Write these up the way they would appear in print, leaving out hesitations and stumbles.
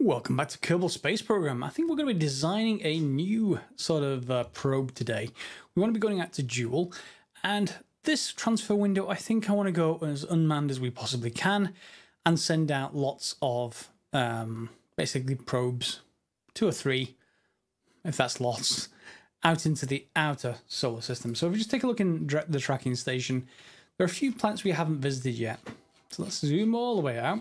Welcome back to Kerbal Space Program. I think we're going to be designing a new sort of probe today. We want to be going out to Joule, and this transfer window, I think I want to go as unmanned as we possibly can and send out lots of basically probes, 2 or 3, if that's lots, out into the outer solar system. So if we just take a look in the tracking station, there are a few planets we haven't visited yet. So let's zoom all the way out.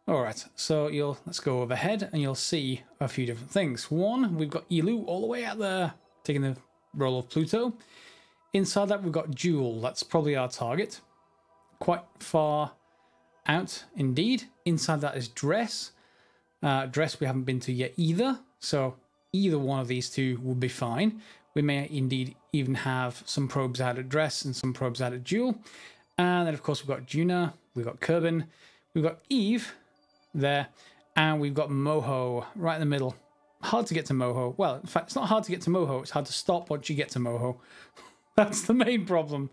Alright, so let's go overhead and you'll see a few different things. One, we've got Elu all the way out there, taking the role of Pluto. Inside that we've got Joule, that's probably our target. Quite far out indeed. Inside that is Dress. Dress we haven't been to yet either, so either one of these two would be fine. We may indeed even have some probes out at Dress and some probes out at Joule. And then of course we've got Juna, we've got Kerbin, we've got Eve there, and we've got Moho right in the middle. Hard to get to Moho. Well, in fact, it's not hard to get to Moho. It's hard to stop once you get to Moho. That's the main problem.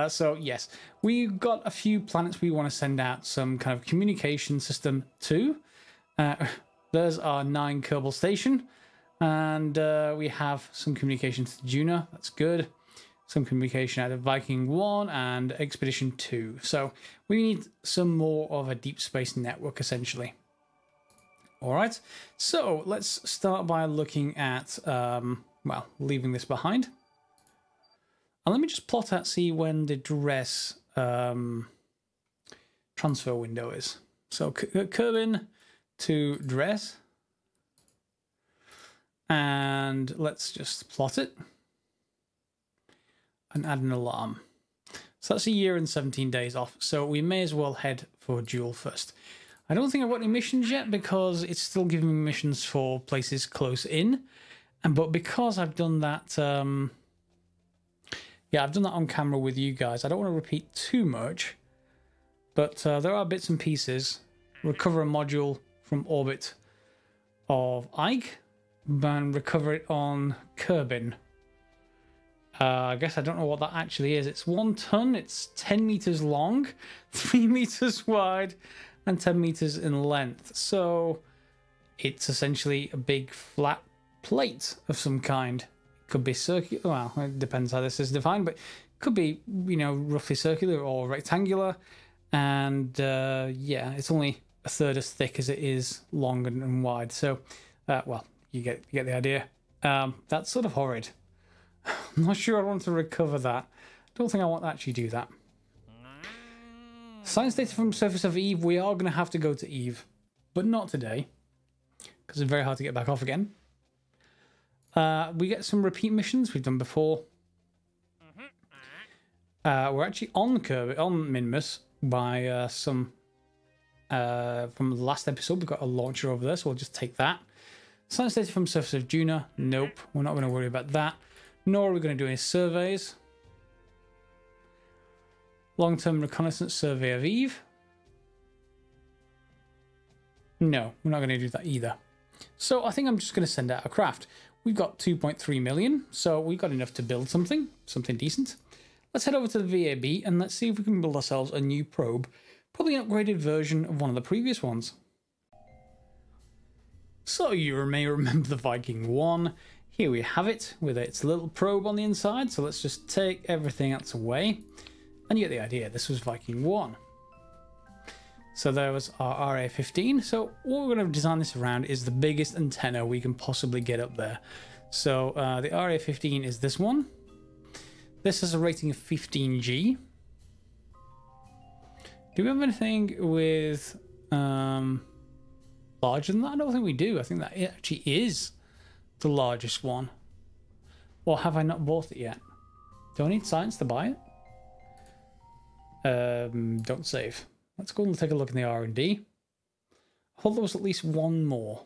So yes, we've got a few planets we want to send out some kind of communication system to. There's our 9 Kerbal station, and we have some communication to Juna. That's good. Some communication out of Viking 1 and Expedition 2. So we need some more of a deep space network, essentially. All right, so let's start by looking at, well, leaving this behind. And let me just plot out, see when the Dress transfer window is. So Kerbin to Dress. And let's just plot it. And add an alarm. So that's a year and 17 days off. So we may as well head for Joule first. I don't think I've got any missions yet because it's still giving me missions for places close in. But because I've done that, yeah, I've done that on camera with you guys. I don't want to repeat too much, but there are bits and pieces. Recover a module from orbit of Ike and recover it on Kerbin. I guess I don't know what that actually is. It's 1 ton, it's 10 meters long, 3 meters wide, and 10 meters in length. So it's essentially a big flat plate of some kind. It could be circular, well, it depends how this is defined, but it could be, you know, roughly circular or rectangular. And yeah, it's only a third as thick as it is long and wide. So, well, you get the idea. That's sort of horrid. I'm not sure I want to recover that. Don't think I want to actually do that. Science data from surface of Eve. We are going to have to go to Eve, but not today, because it's very hard to get back off again. We get some repeat missions we've done before. We're actually on Minmus by some from the last episode. We've got a launcher over there, so we'll just take that. Science data from surface of Juna. Nope, we're not going to worry about that. Nor are we going to do any surveys. Long-term reconnaissance survey of Eve. No, we're not going to do that either. So I think I'm just going to send out a craft. We've got 2.3 million, so we've got enough to build something decent. Let's head over to the VAB and let's see if we can build ourselves a new probe. Probably an upgraded version of one of the previous ones. So you may remember the Viking 1. Here we have it with its little probe on the inside. So let's just take everything else away. And you get the idea. This was Viking 1. So there was our RA-15. So what we're going to design this around is the biggest antenna we can possibly get up there. So the RA-15 is this one. This has a rating of 15G. Do we have anything with larger than that? I don't think we do. I think that it actually is the largest one. Or have I not bought it yet? Do I need science to buy it? Don't save. Let's go and take a look in the R&D. I thought there was at least one more.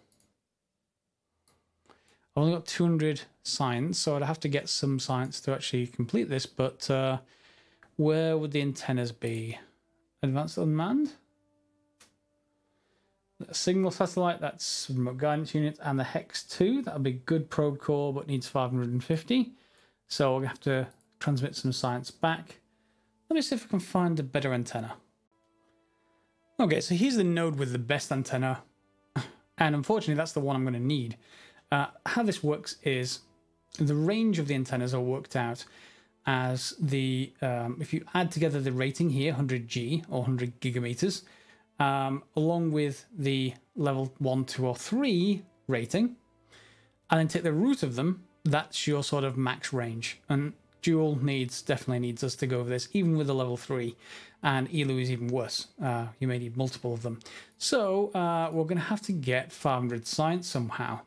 I've only got 200 science, so I'd have to get some science to actually complete this, but where would the antennas be? Advanced unmanned? A signal satellite, that's remote guidance unit, and the Hex 2, that'll be good probe core, but needs 550. So we'll have to transmit some science back. Let me see if I can find a better antenna. Okay, so here's the node with the best antenna And unfortunately, that's the one I'm going to need. How this works is the range of the antennas are worked out as the, if you add together the rating here, 100G or 100 gigameters, along with the level 1, 2, or 3 rating, and then take the root of them, that's your sort of max range. And Dual definitely needs us to go over this, even with the level 3, and ELU is even worse. You may need multiple of them. So we're going to have to get 500 science somehow.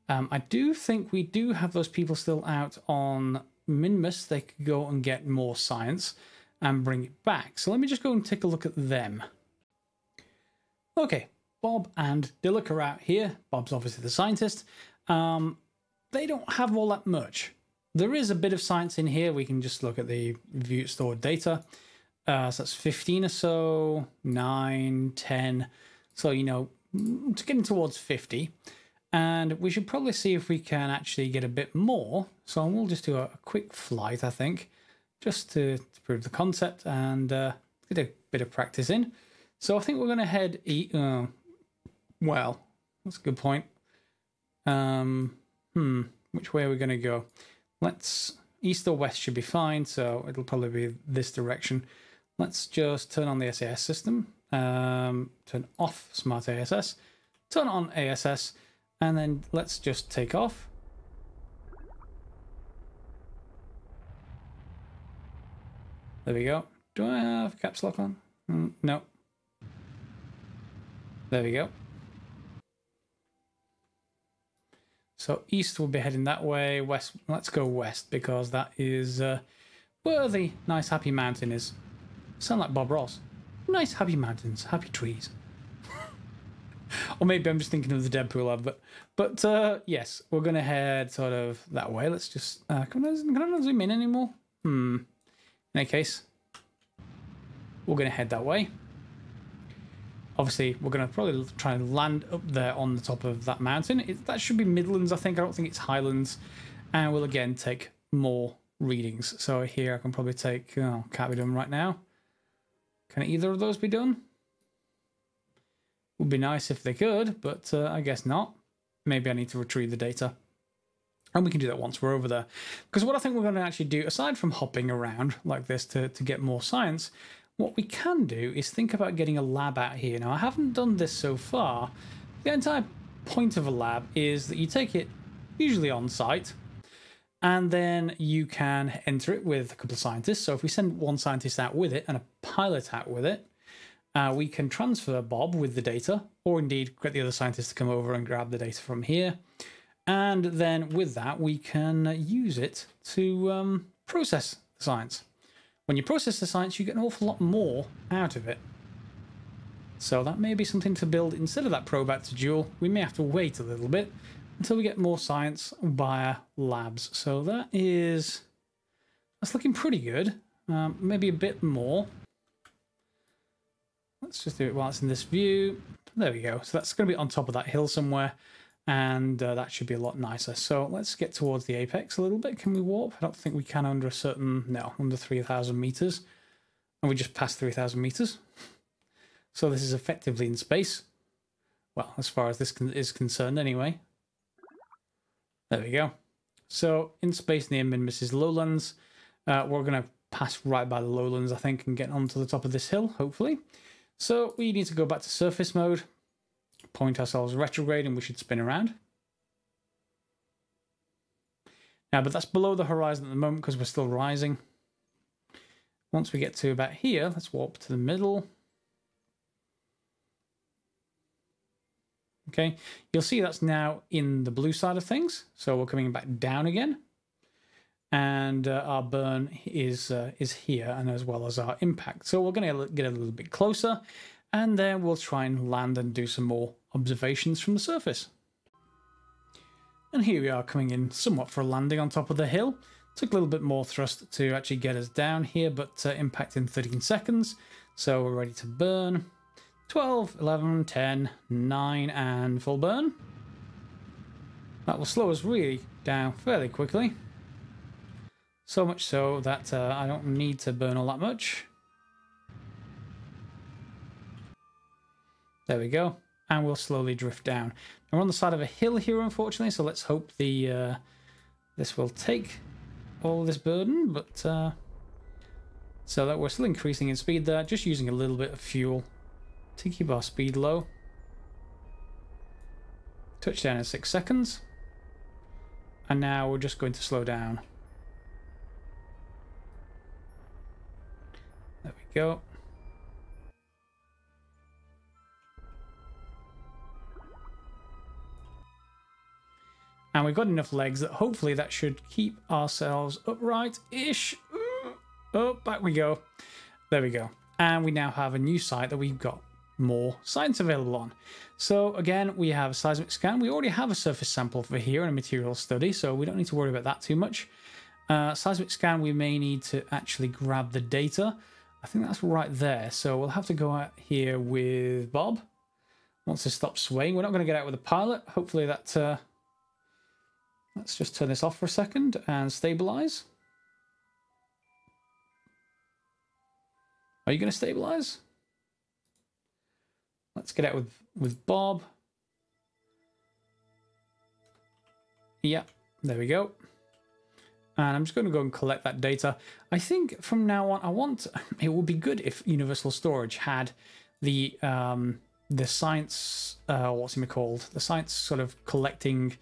I do think we do have those people still out on Minmus. They could go and get more science and bring it back. So let me just go and take a look at them. Okay, Bob and Dillick are out here. Bob's obviously the scientist. They don't have all that much. There is a bit of science in here. We can just look at the view stored data. So that's 15 or so, 9, 10. So, you know, it's getting towards 50. And we should probably see if we can actually get a bit more. So we'll just do a quick flight, I think, just to prove the concept and get a bit of practice in. So I think we're going to head... well, that's a good point. Which way are we going to go? Let's... East or west should be fine, so it'll probably be this direction. Let's just turn on the SAS system. Turn off Smart ASS. Turn on ASS. And then let's just take off. There we go. Do I have caps lock on? No. There we go. So east will be heading that way. West, let's go west because that is where the nice happy mountain is. Sound like Bob Ross. Nice happy mountains, happy trees. Or maybe I'm just thinking of the Deadpool ad, but yes, we're going to head sort of that way. Let's just, can I not zoom in anymore? In any case, we're going to head that way. Obviously, we're going to probably try and land up there on the top of that mountain. That should be Midlands, I think. I don't think it's Highlands. And we'll again take more readings. So here I can probably take, oh, can't be done right now. Can either of those be done? Would be nice if they could, but I guess not. Maybe I need to retrieve the data. And we can do that once we're over there. Because what I think we're going to actually do, aside from hopping around like this to get more science, what we can do is think about getting a lab out here. Now, I haven't done this so far. The entire point of a lab is that you take it usually on site, and then you can enter it with a couple of scientists. So if we send one scientist out with it and a pilot out with it, we can transfer Bob with the data, or indeed get the other scientists to come over and grab the data from here. And then with that, we can use it to process the science. When you process the science, you get an awful lot more out of it. So that may be something to build instead of that probe out to Dual. We may have to wait a little bit until we get more science via labs. So that's looking pretty good. Maybe a bit more. Let's just do it while it's in this view. There we go. So that's going to be on top of that hill somewhere. And that should be a lot nicer. So let's get towards the apex a little bit. Can we warp? I don't think we can under a certain... No, under 3,000 meters. And we just passed 3,000 meters. So this is effectively in space. Well, as far as this is concerned anyway. There we go. So in space near Minmus' lowlands. We're going to pass right by the lowlands, I think, and get onto the top of this hill, hopefully. So we need to go back to surface mode. Point ourselves retrograde and we should spin around. Now, but that's below the horizon at the moment because we're still rising. Once we get to about here, let's warp to the middle. Okay, you'll see that's now in the blue side of things. So we're coming back down again. And our burn is here, and as well as our impact. So we're going to get a little bit closer, and then we'll try and land and do some more observations from the surface. And here we are coming in somewhat for a landing on top of the hill. Took a little bit more thrust to actually get us down here, but impact in 13 seconds. So we're ready to burn. 12, 11, 10, 9, and full burn. That will slow us really down fairly quickly. So much so that I don't need to burn all that much. There we go. and we'll slowly drift down. And we're on the side of a hill here, unfortunately, so let's hope the this will take all this burden, but so that we're still increasing in speed there, just using a little bit of fuel to keep our speed low. Touchdown in 6 seconds. And now we're just going to slow down. There we go. And we've got enough legs that hopefully that should keep ourselves upright-ish. Oh, back we go. There we go. And we now have a new site that we've got more science available on. So again, we have a seismic scan. We already have a surface sample for here and a material study, so we don't need to worry about that too much. Seismic scan, we may need to actually grab the data. I think that's right there. So we'll have to go out here with Bob. Once it stops swaying, we're not going to get out with the pilot. Hopefully that... let's just turn this off for a second and stabilize. Are you going to stabilize? Let's get out with Bob. Yeah, there we go. And I'm just going to go and collect that data. I think from now on, it would be good if Universal Storage had the science, what's it called? The science sort of collecting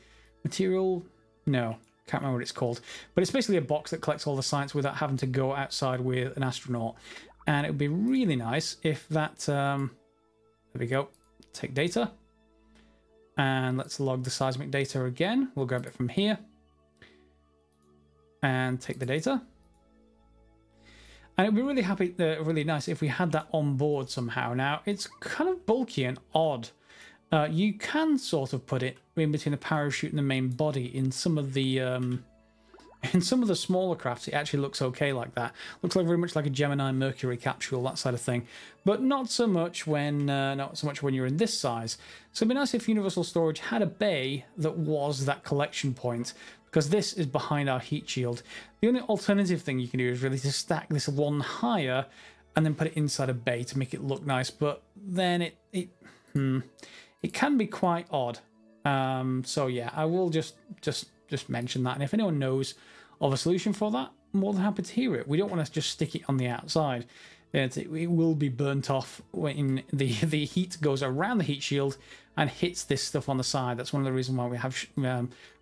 material. No, can't remember what it's called. But it's basically a box that collects all the science without having to go outside with an astronaut. And it would be really nice if that... there we go. Take data. And let's log the seismic data again. We'll grab it from here. And take the data. And it would be really nice if we had that on board somehow. Now, it's kind of bulky and odd. You can sort of put it in between the parachute and the main body in some of the smaller crafts. It actually looks okay like that. Looks like very much like a Gemini Mercury capsule, that sort of thing. But not so much when you're in this size. So it'd be nice if Universal Storage had a bay that was that collection point, because this is behind our heat shield. The only alternative thing you can do is really to stack this one higher and then put it inside a bay to make it look nice. But then it can be quite odd. So yeah, I will just mention that. And if anyone knows of a solution for that, I'm more than happy to hear it. We don't want to just stick it on the outside. It will be burnt off when the heat goes around the heat shield and hits this stuff on the side. That's one of the reasons why we have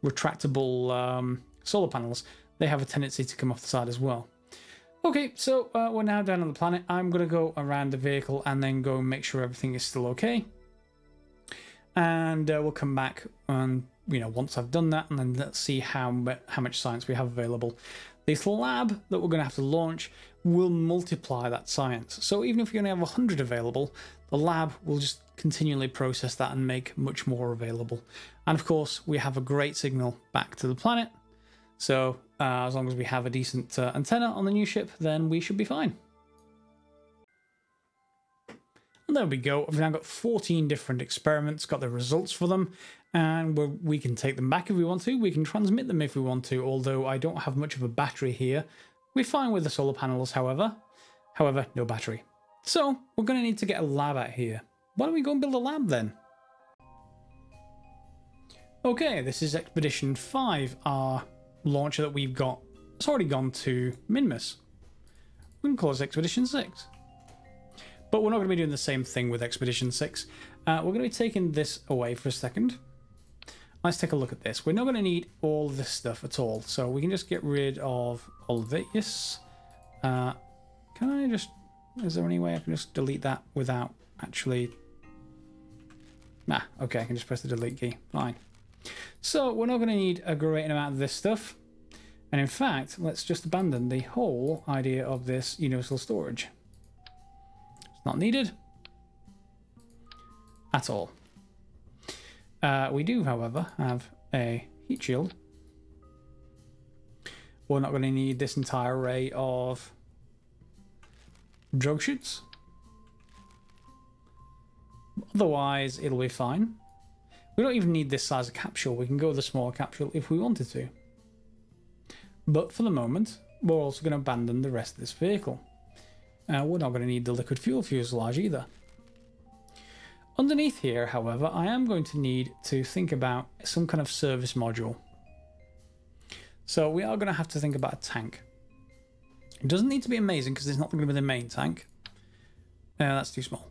retractable solar panels. They have a tendency to come off the side as well. Okay, so we're now down on the planet. I'm going to go around the vehicle and then go and make sure everything is still okay. And we'll come back and once I've done that, and then let's see how much science we have available. This lab that we're going to have to launch will multiply that science. So even if you only have 100 available, the lab will just continually process that and make much more available. And of course, we have a great signal back to the planet. So as long as we have a decent antenna on the new ship, then we should be fine. And there we go. We've now got 14 different experiments, got the results for them, and we can take them back if we want to. We can transmit them if we want to, although I don't have much of a battery here. We're fine with the solar panels, however. However, no battery. So we're going to need to get a lab out here. Why don't we go and build a lab then? Okay, this is Expedition 5, our launcher that we've got. It's already gone to Minmus. We can call this Expedition 6. But we're not going to be doing the same thing with Expedition 6. We're going to be taking this away for a second. Let's take a look at this. We're not going to need all this stuff at all. So we can just get rid of all of it. Yes. Can I just... Is there any way I can just delete that without actually... Nah, okay, I can just press the delete key. Fine. So we're not going to need a great amount of this stuff. And in fact, let's just abandon the whole idea of this universal storage. It's not needed at all. We do, however, have a heat shield. We're not going to need this entire array of drogue chutes. Otherwise, it'll be fine. We don't even need this size of capsule. We can go with a smaller capsule if we wanted to. But for the moment, we're also going to abandon the rest of this vehicle. We're not going to need the liquid fuel fuselage either. Underneath here, however, I am going to need to think about some kind of service module. So we are going to have to think about a tank. It doesn't need to be amazing because it's not going to be the main tank. That's too small.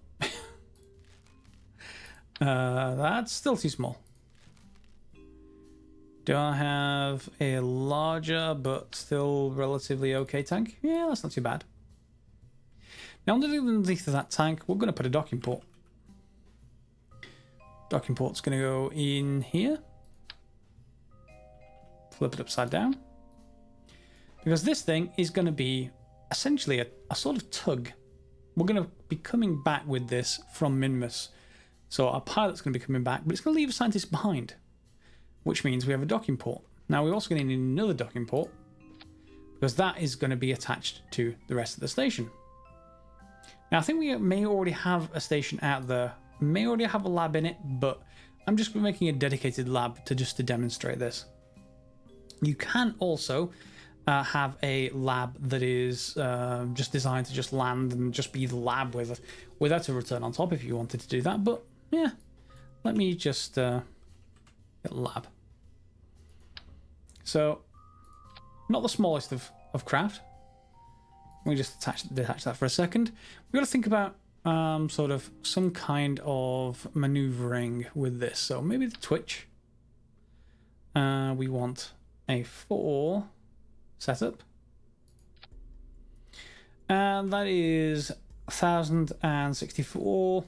That's still too small. Do I have a larger but still relatively okay tank? Yeah, that's not too bad. Now underneath of that tank, we're going to put a docking port. Docking port's going to go in here. Flip it upside down. Because this thing is going to be essentially a sort of tug. We're going to be coming back with this from Minmus. So our pilot's going to be coming back, but it's going to leave a scientist behind. Which means we have a docking port. Now we're also going to need another docking port. Because that is going to be attached to the rest of the station. Now I think we may already have a station out there. May already have a lab in it, but I'm just making a dedicated lab to demonstrate this. You can also have a lab that is just designed to just land and just be the lab without a return on top if you wanted to do that. But yeah, let me just get a lab. So not the smallest of craft. Let me just detach that for a second. We've got to think about sort of some kind of maneuvering with this. So maybe the twitch. We want a 4 setup. And that is 1064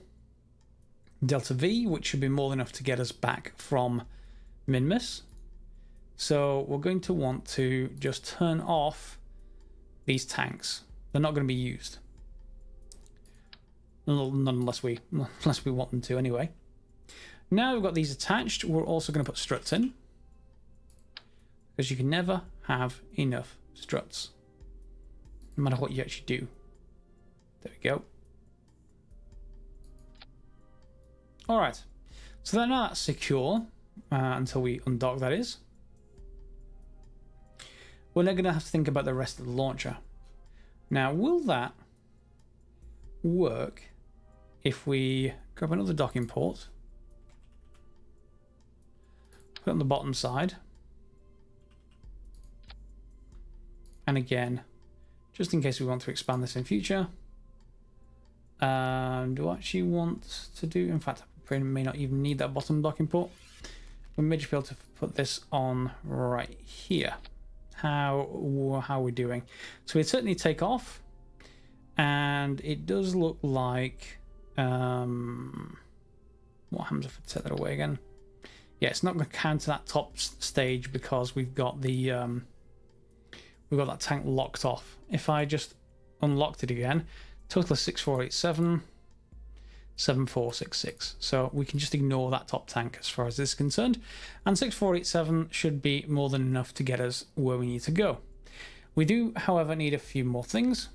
delta V, which should be more than enough to get us back from Minmus. So we're going to want to just turn off these tanks. They're not going to be used. Unless we want them to anyway. Now we've got these attached, we're also going to put struts in. Because you can never have enough struts. No matter what you actually do. There we go. Alright. So then now that's secure. Until we undock, that is. We're now going to have to think about the rest of the launcher. Now, will that work if we grab another docking port, put it on the bottom side, and again, just in case we want to expand this in future, do I actually want to do, in fact, I may not even need that bottom docking port. We may just be able to put this on right here. How are we doing? So we certainly take off, and it does look like what happens if I take that away again? Yeah, it's not going to count to that top stage because we've got the we've got that tank locked off. If I just unlocked it again, total is 6487 7466. So we can just ignore that top tank as far as this is concerned, and 6487 should be more than enough to get us where we need to go. We do, however, need a few more things.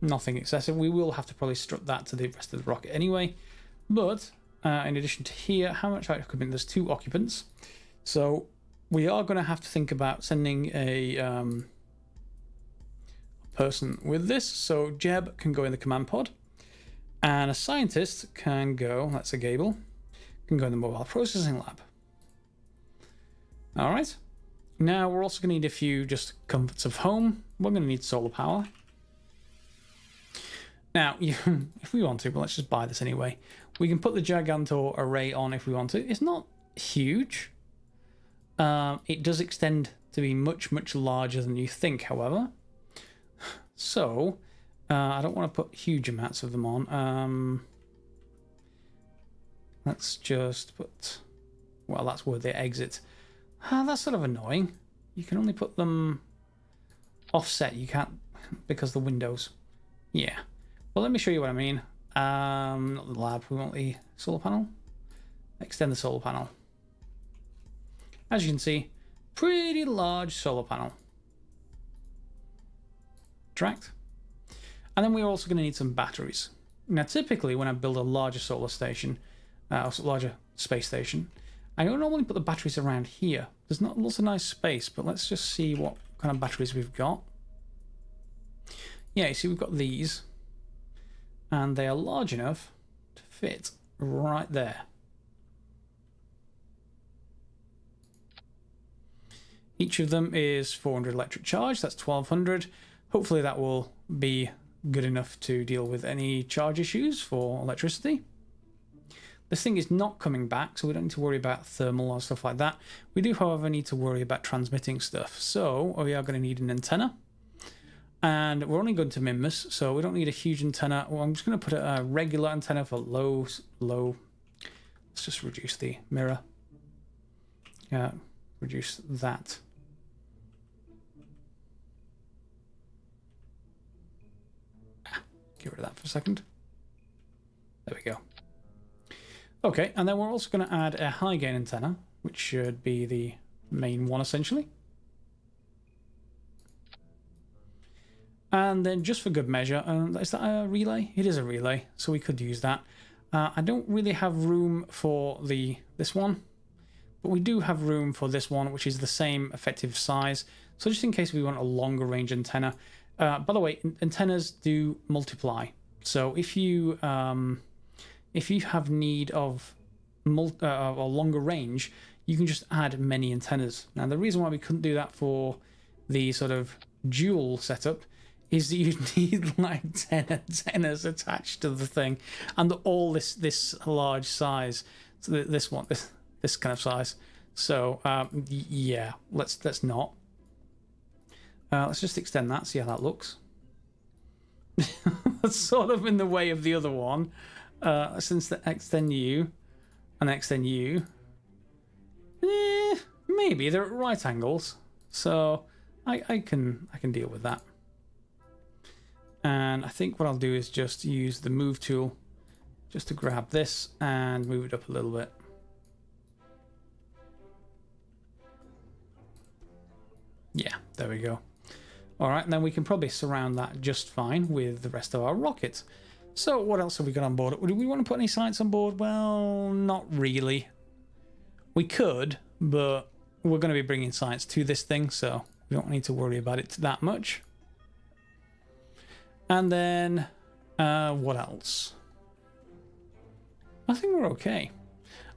Nothing excessive. We will have to probably strut that to the rest of the rocket anyway. But in addition to here, how much equipment? There's 2 occupants, so we are going to have to think about sending a person with this. So Jeb can go in the command pod. And a scientist can go, that's a Gable, can go in the mobile processing lab. All right. Now we're also going to need a few just comforts of home. We're going to need solar power. Now, if we want to, but let's just buy this anyway. We can put the Gigantor array on if we want to. It's not huge. It does extend to be much, much larger than you think, however. So I don't want to put huge amounts of them on. Let's just put, well, that's where they exit. That's sort of annoying. You can only put them offset. You can't, because the windows. Yeah. Well, let me show you what I mean. Not the lab. We want the solar panel. Extend the solar panel. As you can see, pretty large solar panel. Tracked. And then we're also going to need some batteries. Now, typically, when I build a larger solar station, larger space station, I don't normally put the batteries around here. There's not lots of nice space, but let's just see what kind of batteries we've got. Yeah, you see, we've got these, and they are large enough to fit right there. Each of them is 400 electric charge, that's 1200. Hopefully that will be good enough to deal with any charge issues for electricity. This thing is not coming back, so we don't need to worry about thermal or stuff like that. We do, however, need to worry about transmitting stuff. So we are going to need an antenna. And we're only going to Minmus, so we don't need a huge antenna. Well, I'm just going to put a regular antenna for low. Let's just reduce the mirror. Yeah, reduce that. Get rid of that for a second. There we go. Okay, and then we're also going to add a high gain antenna, which should be the main one essentially. And then just for good measure, is that a relay? It is a relay, so we could use that. I don't really have room for this one, but we do have room for this one, which is the same effective size. So just in case we want a longer range antenna. By the way, antennas do multiply. So if you have need of a longer range, you can just add many antennas. Now the reason why we couldn't do that for the sort of dual setup is that you need like 10 antennas attached to the thing, and all this large size. So this kind of size. So yeah, let's not. Let's just extend that. See how that looks. That's sort of in the way of the other one. Since the extend you and extend you, maybe they're at right angles, so I can deal with that. And I think what I'll do is just use the move tool just to grab this and move it up a little bit. Yeah, there we go. All right, and then we can probably surround that just fine with the rest of our rocket. So what else have we got on board? Do we want to put any sights on board? Well, not really. We could, but we're going to be bringing sights to this thing, so we don't need to worry about it that much. And then, what else? I think we're okay.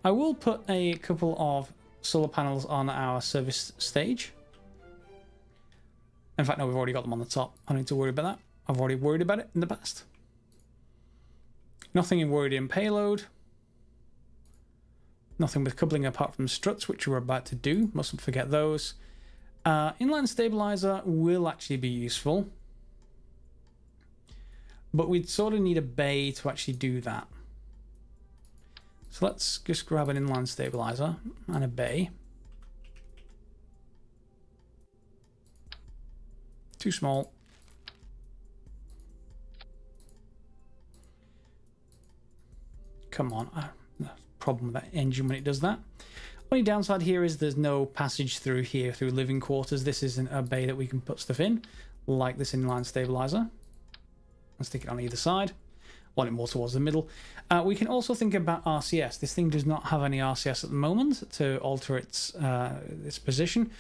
I will put a couple of solar panels on our service stage. In fact, no, we've already got them on the top. I don't need to worry about that. I've already worried about it in the past. Nothing in worried in payload. Nothing with coupling apart from struts, which we're about to do. Mustn't forget those. Inline stabilizer will actually be useful. But we'd sort of need a bay to actually do that. So let's just grab an inline stabilizer and a bay. Too small. Come on. Problem with that engine when it does that. Only downside here is there's no passage through here through living quarters. This isn't a bay that we can put stuff in, like this inline stabilizer. Let's stick it on either side. Want it more towards the middle. We can also think about RCS. This thing does not have any RCS at the moment to alter its position.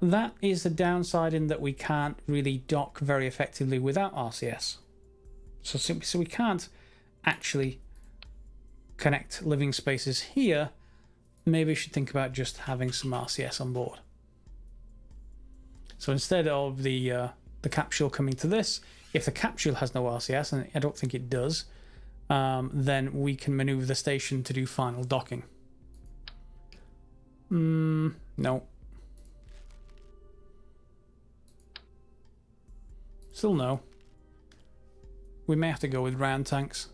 That is the downside in that we can't really dock very effectively without RCS. So we can't actually connect living spaces here. Maybe we should think about just having some RCS on board. So instead of the capsule coming to this, if the capsule has no RCS, and I don't think it does, then we can maneuver the station to do final docking. No. Still no. We may have to go with round tanks.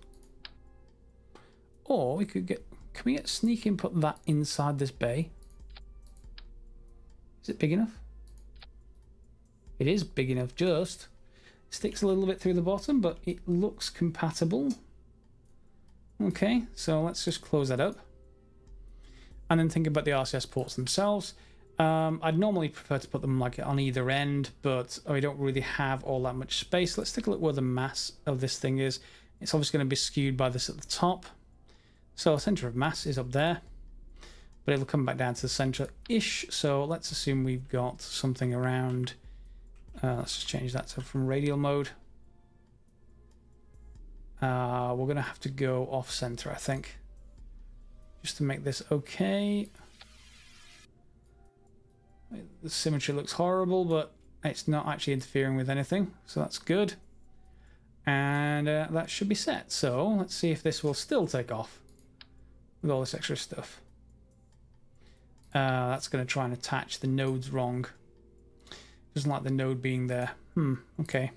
Or we could get... Can we get sneak and put that inside this bay? Is it big enough? It is big enough, just. It sticks a little bit through the bottom, but it looks compatible. Okay, so let's just close that up. And then think about the RCS ports themselves. I'd normally prefer to put them like on either end, but we don't really have all that much space. Let's take a look where the mass of this thing is. It's obviously going to be skewed by this at the top. So center of mass is up there, but it'll come back down to the center-ish. So let's assume we've got something around. Let's just change that to from radial mode. We're going to have to go off center, I think, just to make this okay. The symmetry looks horrible, but it's not actually interfering with anything, so that's good. And that should be set. So let's see if this will still take off with all this extra stuff. That's going to try and attach the nodes wrong. Doesn't like the node being there. Okay.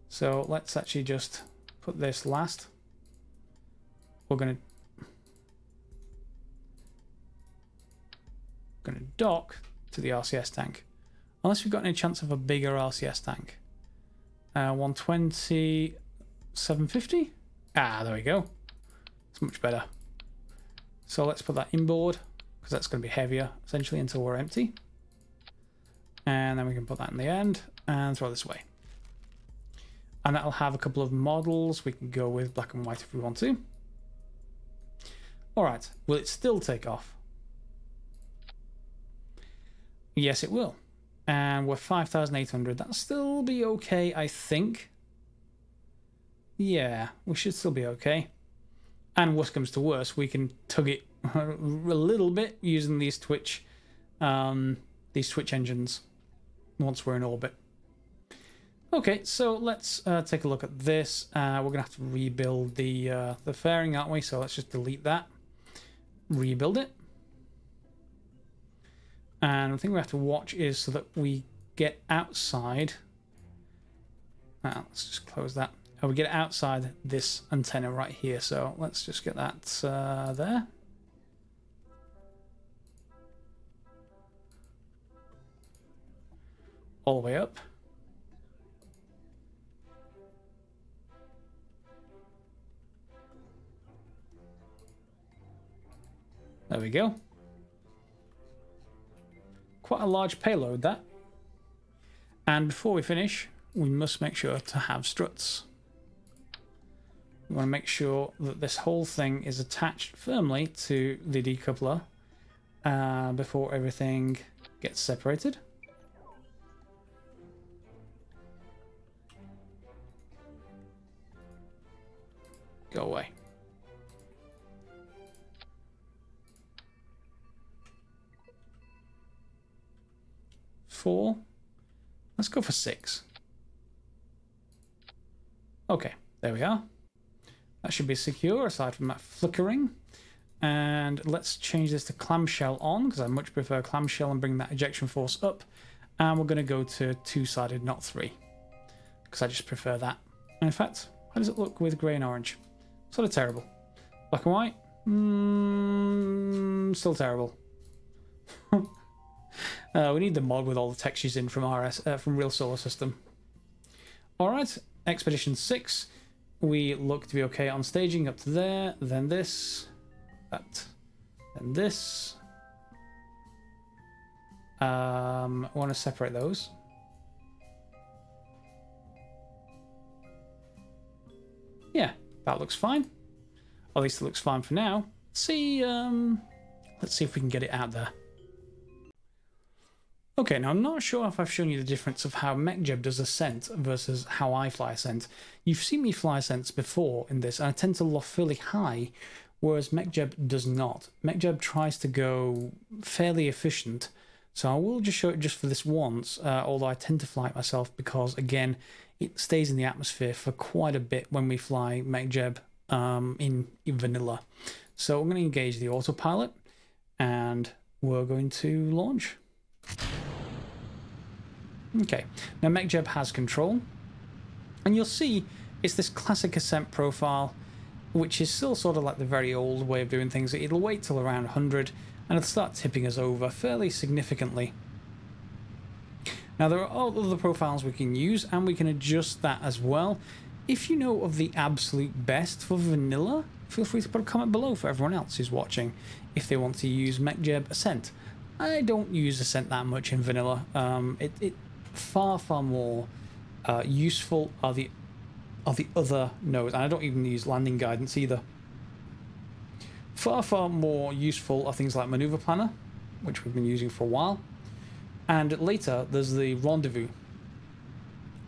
So let's actually just put this last. We're going to dock to the RCS tank. Unless we've got any chance of a bigger RCS tank. 120, 750? Ah, there we go. It's much better. So let's put that inboard, because that's going to be heavier, essentially, until we're empty. And then we can put that in the end, and throw this away. And that'll have a couple of models. We can go with black and white if we want to. Alright, will it still take off? Yes, it will. And we're 5,800. That'll still be okay, I think. Yeah, we should still be okay. And worst comes to worst, we can tug it a little bit using these Twitch engines once we're in orbit. Okay, so let's take a look at this. We're gonna have to rebuild the fairing, aren't we? So let's just delete that, rebuild it. And the thing we have to watch is so that we get outside. Let's just close that. We get outside this antenna right here. So let's just get that there. All the way up. There we go. Quite a large payload, that. And before we finish, we must make sure to have struts. We want to make sure that this whole thing is attached firmly to the decoupler before everything gets separated. Go away. Four. Let's go for 6. Okay, there we are. That should be secure aside from that flickering. And let's change this to clamshell on, because I much prefer clamshell, and bring that ejection force up. And we're going to go to 2-sided, not 3, because I just prefer that. And in fact, how does it look with grey and orange? Sort of terrible. Black and white? Still terrible. We need the mod with all the textures in from from Real Solar System. Alright, Expedition 6. We look to be okay on staging up to there, then this, that, then this. I want to separate those. Yeah, that looks fine. Or at least it looks fine for now. Let's see if we can get it out there. Okay, now I'm not sure if I've shown you the difference of how MechJeb does ascent versus how I fly ascent. You've seen me fly ascents before in this, and I tend to loft fairly high, whereas MechJeb does not. MechJeb tries to go fairly efficient, so I will just show it just for this once, although I tend to fly it myself because, again, it stays in the atmosphere for quite a bit when we fly MechJeb in vanilla. So I'm going to engage the autopilot, and we're going to launch. Okay, now MechJeb has control, and you'll see it's this classic ascent profile, which is still sort of like the very old way of doing things. It'll wait till around 100 and it'll start tipping us over fairly significantly. Now there are all other profiles we can use, and we can adjust that as well. If you know of the absolute best for vanilla, feel free to put a comment below for everyone else who's watching if they want to use MechJeb Ascent. I don't use Ascent that much in vanilla. It far more useful are the other nodes, and I don't even use landing guidance either. Far more useful are things like Maneuver Planner, which we've been using for a while, and later there's the Rendezvous,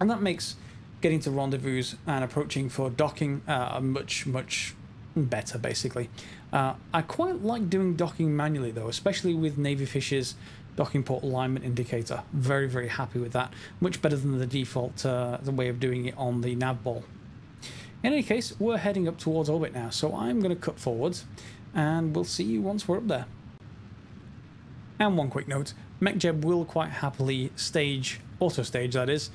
and that makes getting to rendezvous and approaching for docking are much better, basically. I quite like doing docking manually though, especially with Navy Fish's docking port alignment indicator. Very happy with that. Much better than the default the way of doing it on the nav ball. In any case, we're heading up towards orbit now, so I'm going to cut forwards and we'll see you once we're up there. And one quick note, MechJeb will quite happily stage, auto-stage that is,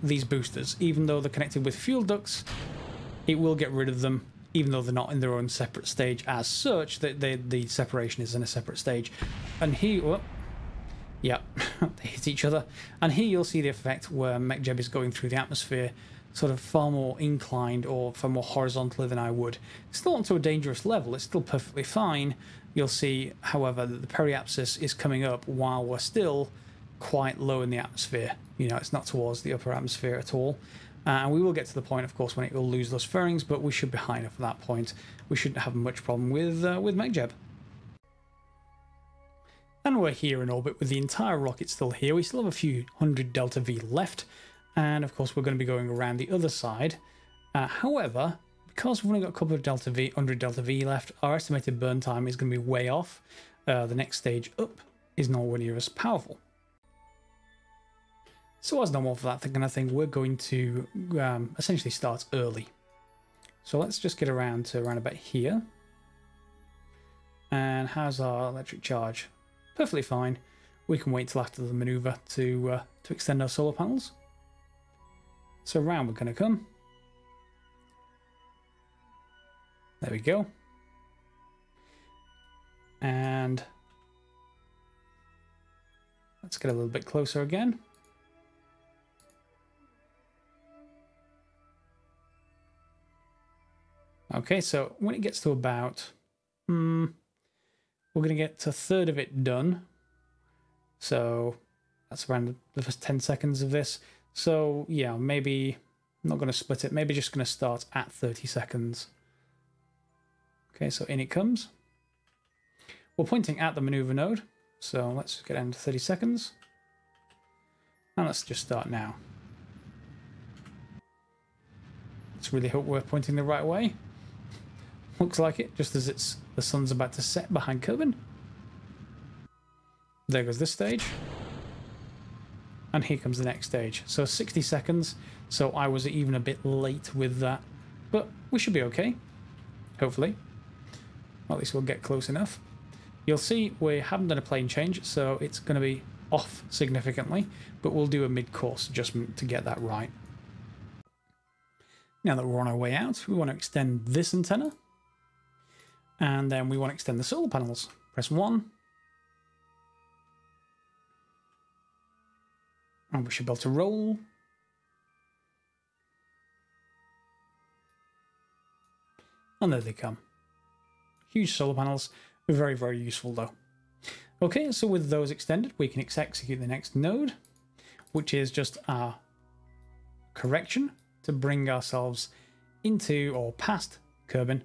these boosters. Even though they're connected with fuel ducts, it will get rid of them, even though they're not in their own separate stage as such. The separation is in a separate stage. And here, oh, yeah, they hit each other. And here you'll see the effect where MechJeb is going through the atmosphere sort of far more inclined or far more horizontally than I would. It's not to a dangerous level, it's still perfectly fine. You'll see, however, that the periapsis is coming up while we're still quite low in the atmosphere. You know, it's not towards the upper atmosphere at all. And we will get to the point, of course, when it will lose those fairings, but we should be high enough at that point. We shouldn't have much problem with MechJeb. And we're here in orbit with the entire rocket still here. We still have a few hundred delta V left. And of course, we're going to be going around the other side. However, because we've only got a couple of 100 delta V left, our estimated burn time is going to be way off. The next stage up is nowhere near as powerful. So as normal for that kind of thing, we're going to essentially start early. So let's just get around to around about here. And how's our electric charge? Perfectly fine. We can wait till after the maneuver to extend our solar panels. So round we're going to come. There we go. And let's get a little bit closer again. Okay, so when it gets to about, we're going to get a third of it done. So that's around the first 10 seconds of this. So yeah, maybe I'm not going to split it. Maybe just going to start at 30 seconds. Okay, so in it comes. We're pointing at the maneuver node. So let's get down to 30 seconds. And let's just start now. Let's really hope we're pointing the right way. Looks like it, just as the sun's about to set behind Kerbin. There goes this stage. And here comes the next stage. So 60 seconds. So I was even a bit late with that. But we should be okay. Hopefully. Or at least we'll get close enough. You'll see we haven't done a plane change, so it's going to be off significantly. But we'll do a mid-course adjustment to get that right. Now that we're on our way out, we want to extend this antenna. And then we want to extend the solar panels. Press 1. And we should be able to roll. And there they come. Huge solar panels. Very useful though. Okay, so with those extended, we can execute the next node, which is just our correction to bring ourselves into or past Kerbin.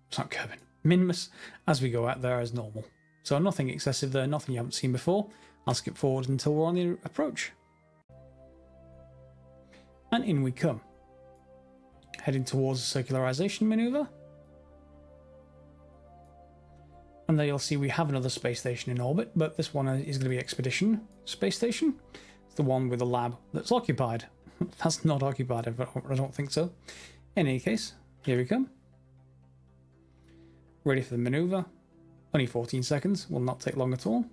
It's not Kerbin. Minmus as we go out there as normal. So nothing excessive there, nothing you haven't seen before. I'll skip forward until we're on the approach. And in we come. Heading towards the circularization maneuver. And there you'll see we have another space station in orbit, but this one is going to be Expedition Space Station. It's the one with the lab that's occupied. That's not occupied, I don't think so. In any case, here we come. Ready for the maneuver. Only 14 seconds, will not take long at all.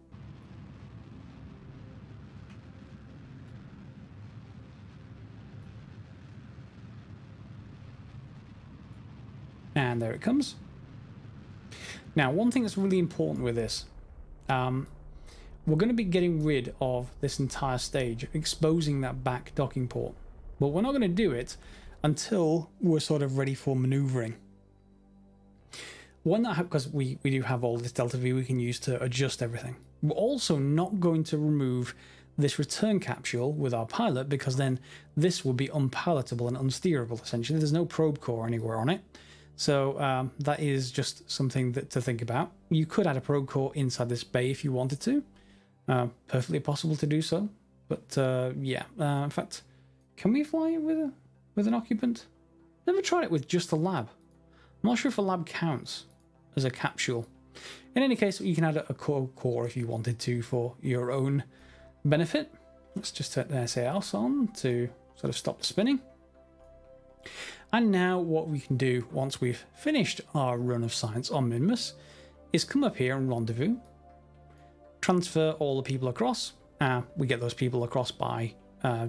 And there it comes. Now, one thing that's really important with this, we're going to be getting rid of this entire stage, exposing that back docking port. But we're not going to do it until we're sort of ready for maneuvering. When that happens, because we do have all this delta V we can use to adjust everything. We're also not going to remove this return capsule with our pilot, because then this will be unpalatable and unsteerable, essentially. There's no probe core anywhere on it. So that is just something to think about. You could add a probe core inside this bay if you wanted to. Perfectly possible to do so. But yeah, in fact, can we fly it with a... with an occupant. Never tried it with just a lab. I'm not sure if a lab counts as a capsule. In any case, you can add a core if you wanted to for your own benefit. Let's just turn the SAS on to sort of stop the spinning. And now what we can do once we've finished our run of science on Minmus is come up here and rendezvous, transfer all the people across. We get those people across by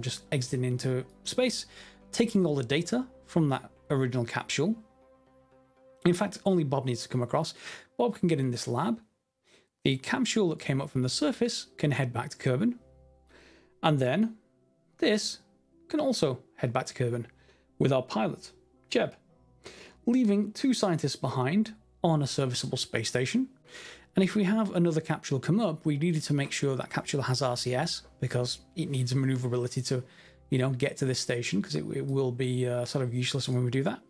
just exiting into space, taking all the data from that original capsule. In fact, only Bob needs to come across. Bob can get in this lab. The capsule that came up from the surface can head back to Kerbin. And then this can also head back to Kerbin with our pilot, Jeb, leaving 2 scientists behind on a serviceable space station. And if we have another capsule come up, we needed to make sure that capsule has RCS because it needs maneuverability to, you know, get to this station, because it will be sort of useless when we do that.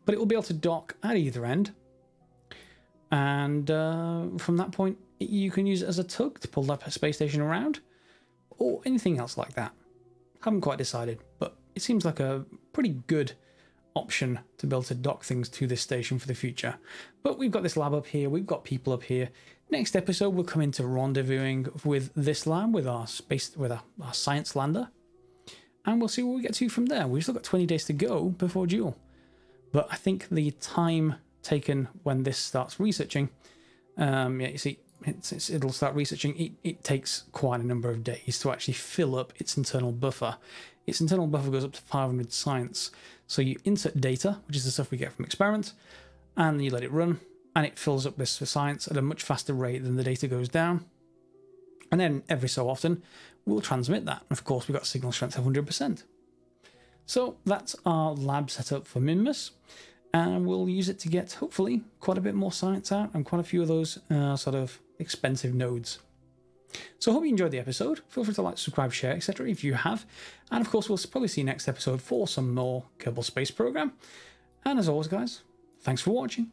But it will be able to dock at either end. And from that point, you can use it as a tug to pull that space station around, or anything else like that. Haven't quite decided, but it seems like a pretty good option to be able to dock things to this station for the future. But we've got this lab up here, we've got people up here. Next episode we'll come into rendezvousing with this lab, with our science lander, and we'll see where we get to from there. We've still got 20 days to go before Duel, but I think the time taken when this starts researching, yeah, you see, it'll start researching. It takes quite a number of days to actually fill up its internal buffer. Its internal buffer goes up to 500 science. So you insert data, which is the stuff we get from experiments, and you let it run, and it fills up this for science at a much faster rate than the data goes down. And then every so often, we'll transmit that. And of course, we've got signal strength of 100%. So that's our lab setup for Minmus. And we'll use it to get, hopefully, quite a bit more science out and quite a few of those sort of expensive nodes. So I hope you enjoyed the episode. Feel free to like, subscribe, share, etc. if you have. And of course, we'll probably see you next episode for some more Kerbal Space Program. And as always, guys, thanks for watching.